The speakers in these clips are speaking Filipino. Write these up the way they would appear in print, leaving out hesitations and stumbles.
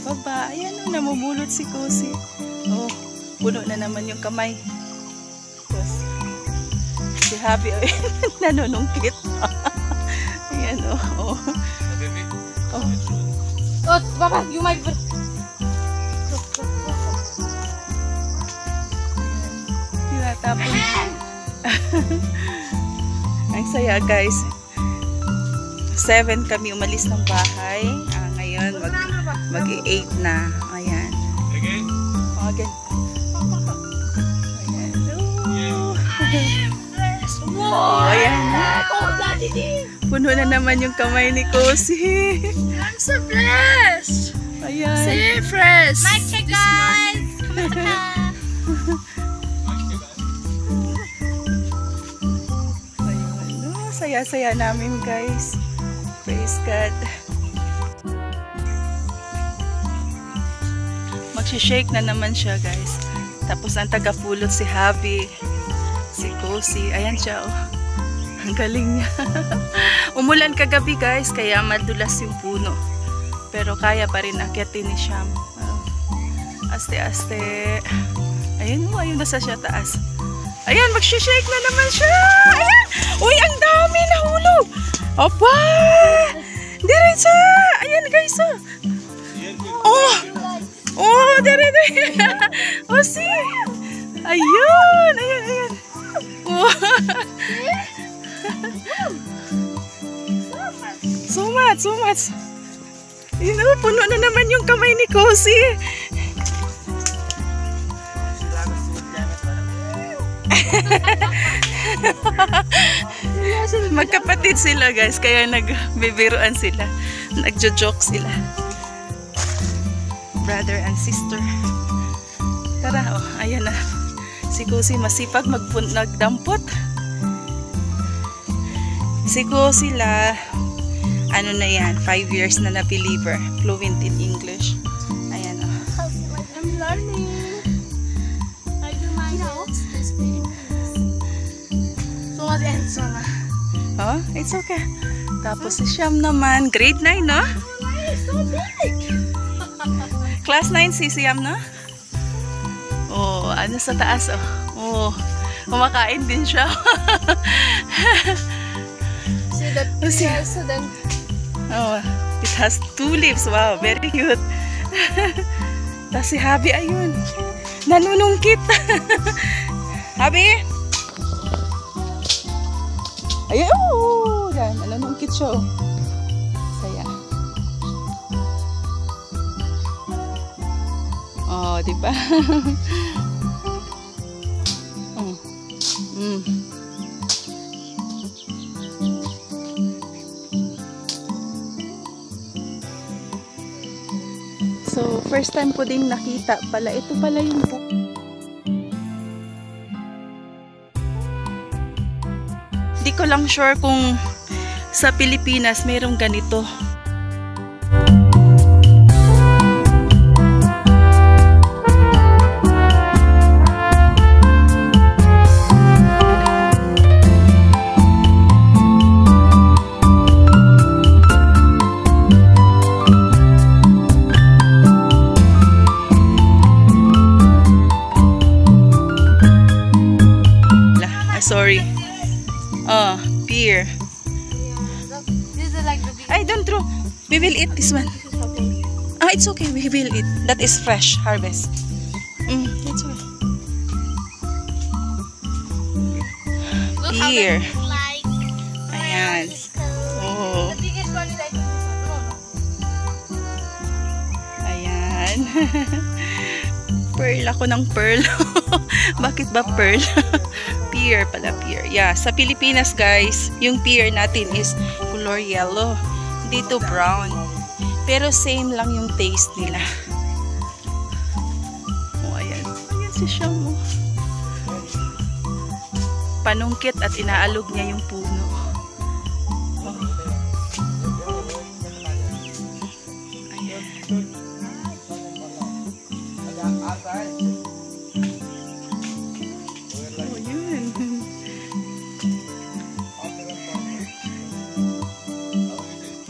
baba. Ayan o, namumulot si Cozy. Oh, puno na naman yung kamay. Tapos, si Happy, nanunungkit. Ayan o. Oh. Oh. Oh, Papa, you might... Tapos, ang saya guys. 7 kami umalis ng bahay. Ngayon mag-8 na. Ayan. Again? Oh, again. Ayan. Oh, ayan. Puno na naman yung kamay ni Cozy. I'm so blessed. Ayan. See, fresh. Mike, guys. Saya-saya namin guys. Praise God. Magsishake na naman siya guys. Tapos ang tagapulot si Happy, si Cozy. Ayan siya oh. Ang galing niya. Umulan kagabi guys, kaya madulas yung puno. Pero kaya pa rin akyatin ni Sham. Aste-aste. Ayun oh, ayun na sa siya taas. Ayan, magsishake na naman siya. Ayan. Uy, ang dami nahulog. Opa! Diretso. Ayan guys. Oh. Oh, dire. Oh, see. Ayun. Ayan, ayan. Oh. So much. You know, puno na naman yung kamay ni Cozy. Magkapatid sila guys, kaya nagbibiruan sila, nagjo-joke sila, brother and sister. Tara, oh, ayan na si Cozy, masipag nagdampot. Si Cozy la, ano na yan, 5 years na believer, fluent in English. Ayan oh. I'm learning. I do my notes. Oh, it's okay. Tapos si Sham naman, grade 9, no? So big. Class 9 si Sham, no? Oh, ano sa taas, oh. Oh, kumakain din siya. See that tree also then. Oh, it has 2 leaves. Wow, very cute. Tapos si Happy, ayun. Nanunungkit. Happy? Ayun, oh, yan, nanunungkit siya, oh. Saya. Oh, di ba? So, first time ko din nakita pala. Ito pala yung book. Hindi ko lang sure kung sa Pilipinas mayroong ganito. Sorry. Oh, pear. This is like the big. I don't throw. We will eat this one. Ah, it's okay. We will eat. That is fresh harvest. It's okay. Pear. Ayan. Oh. The biggest one is like this one. Ayan. Pearl ako ng pearl. Bakit ba pearl? Pear pala, pear. Yeah, sa Pilipinas guys, yung pear natin is color yellow. Dito brown. Pero same lang yung taste nila. Oh, ayan. Ayan si Sham. Panungkit at inaalog niya yung puno. Oh. Ayan. Oh, yun.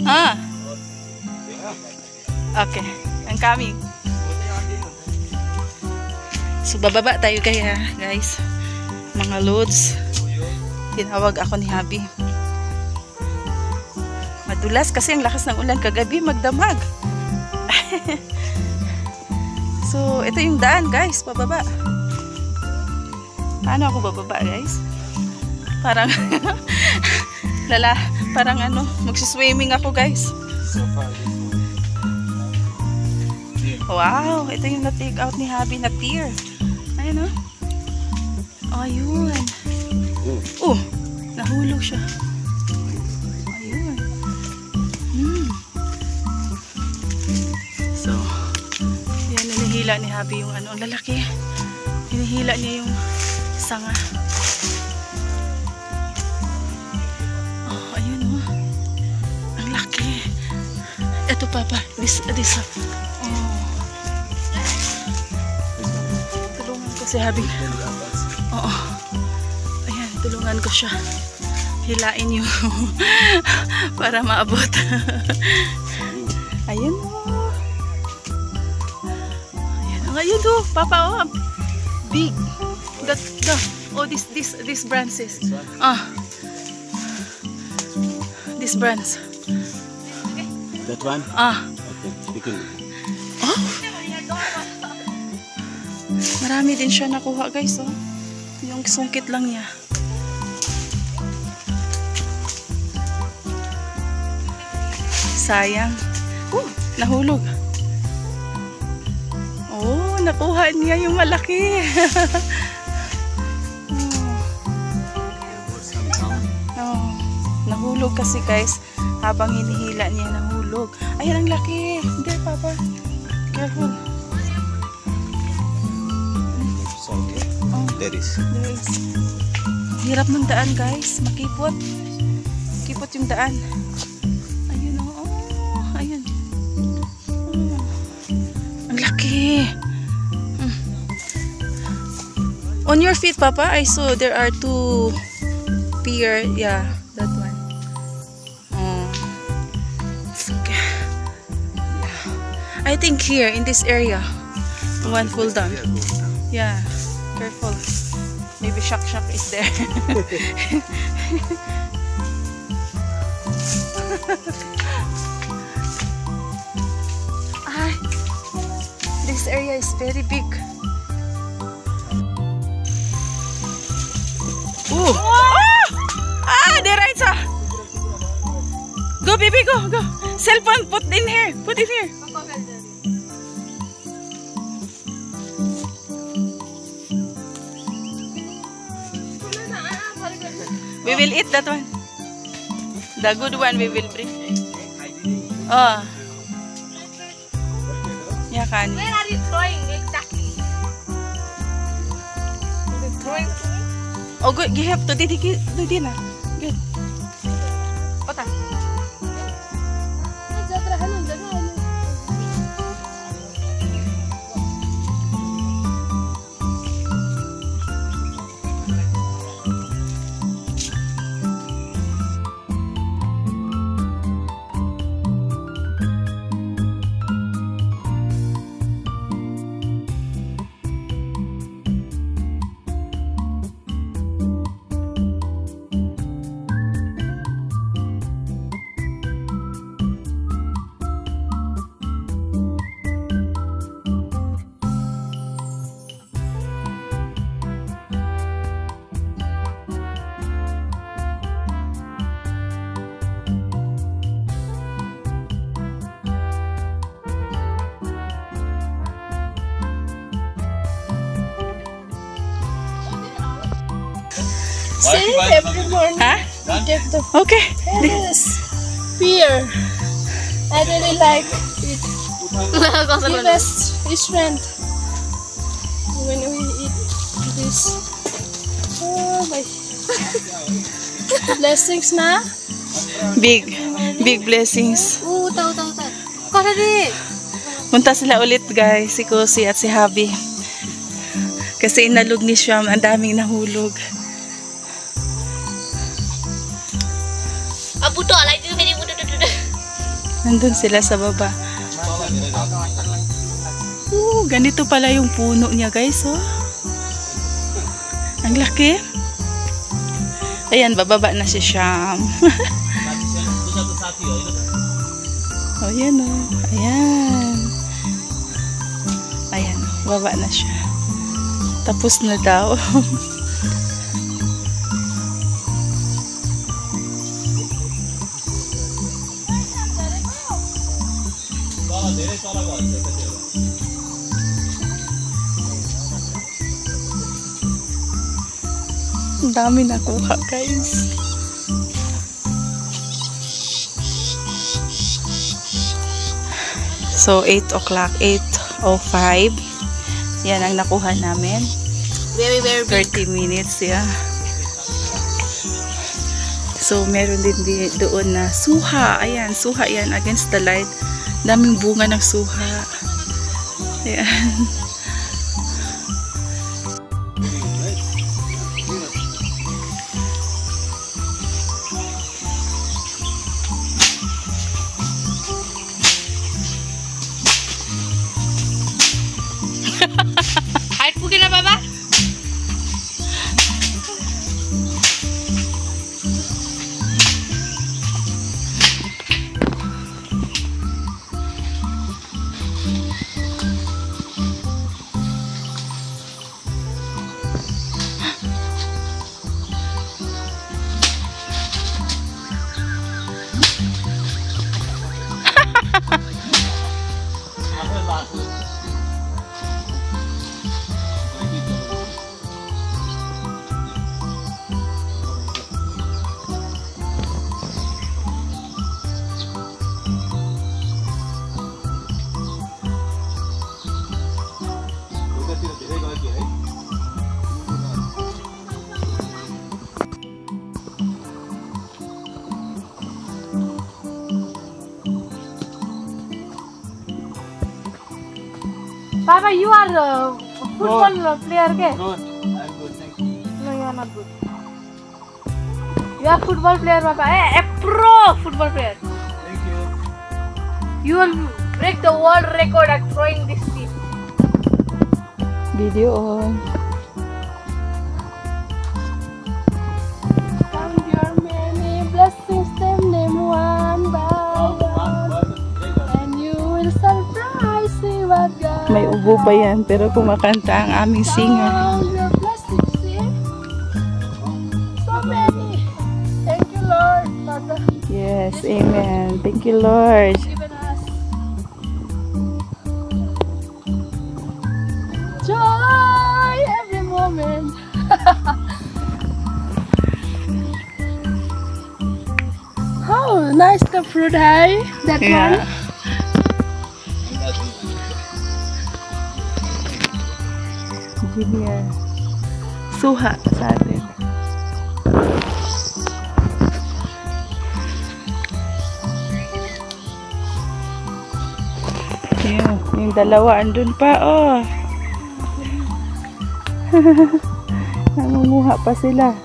Ah. Okay. Ang I'm coming. So, bababa tayo kaya, guys. Mga loads. Tinawag ako ni Habi. Madulas kasi ang lakas ng ulan kagabi, magdamag. So, ito yung daan, guys. Pababa. Paano ako bababa, guys? Parang parang ano, magsiswimming ako, guys. Wow, ito yung na-take out ni Habi na pier. Ayun, oh. Oh, ayun. Nahulog siya. Ayun. So, yan, hinihila ni Habi yung ano, lalaki. Hinihila niya yung sanga. Oh, ayun, oh. Ang laki. Ito, Papa. This. Oh. Tulungan ko si Habi. Oo. Ayan, tulungan ko siya. Hilain yung para maabot. Ayun, oh. Ayun, oh. Papa, oh. Big. Oh, this branches. This branch. That one? Okay. Oh. Marami din siya nakuha, guys, oh. Yung sungkit lang niya. Sayang. Nahulog. Oh, nakuha niya yung malaki. Nahulog kasi, guys. Habang hinihila niya, nahulog. Ayan, ang laki. Hindi, Papa. Careful. There is. Hirap ng daan, guys. Makipot. Makipot yung daan. Ayun, oh. Ayun. Oh. Ang laki. On your feet, Papa, I saw there are 2 pier. Yeah, that one. Oh. Okay. I think here, in this area, one full down. Yeah. Careful. Maybe shock is there. This area is very big. Ooh. There right, sir. Go, baby, go. Cellphone, put in here. We will eat that one. The good one we will bring. Oh. Yeah, Kani. Where are you throwing exactly? Throwing? Oh, good. You have to do din. Good. Ota. See, every morning Huh? we get the Okay. this beer. I really like it. Give us strength when we eat this. Oh my blessings na. Big blessings. Tahu. Kau tadi. Punta sila ulit, guys, si Kusi at si Habi. Kasi inalog ni Shyam, ang daming nahulog. Abu tu lah itu very mudah. Nandun sila sa baba. ganito pala yung puno niya guys, oh. Ang laki. Ayan, bababa na si Sham. Oh, yan oh. Ayan. Ayan, baba na siya. Tapos na daw. Ang dami nakuha guys. So 8 o'clock, 8:05. Yan ang nakuha namin. Very, very big. 30 minutes, yeah. So meron din doon na suha. Ayan, suha yan against the light. Daming bunga ng suha. Ayan. Height po na baba? Papa, you are a football player, ke? Good. I'm good, thank you. No, you are not good. You are football player, Papa. A pro football player. Thank you. You will break the world record at throwing this speed. Video on. Count your many blessings, them one by one, and you will surprise me what God. May ubo pa yan, pero kumakanta ang aming singer. Count your blessings, see? So many. Thank you, Lord, for the Yes, amen. Thank you, Lord. given us joy every moment. Oh, nice the fruit, hey? That Yeah. one. Engineer. Suha sa atin. Yung dalawa andun pa, oh. Nangunguha pa sila.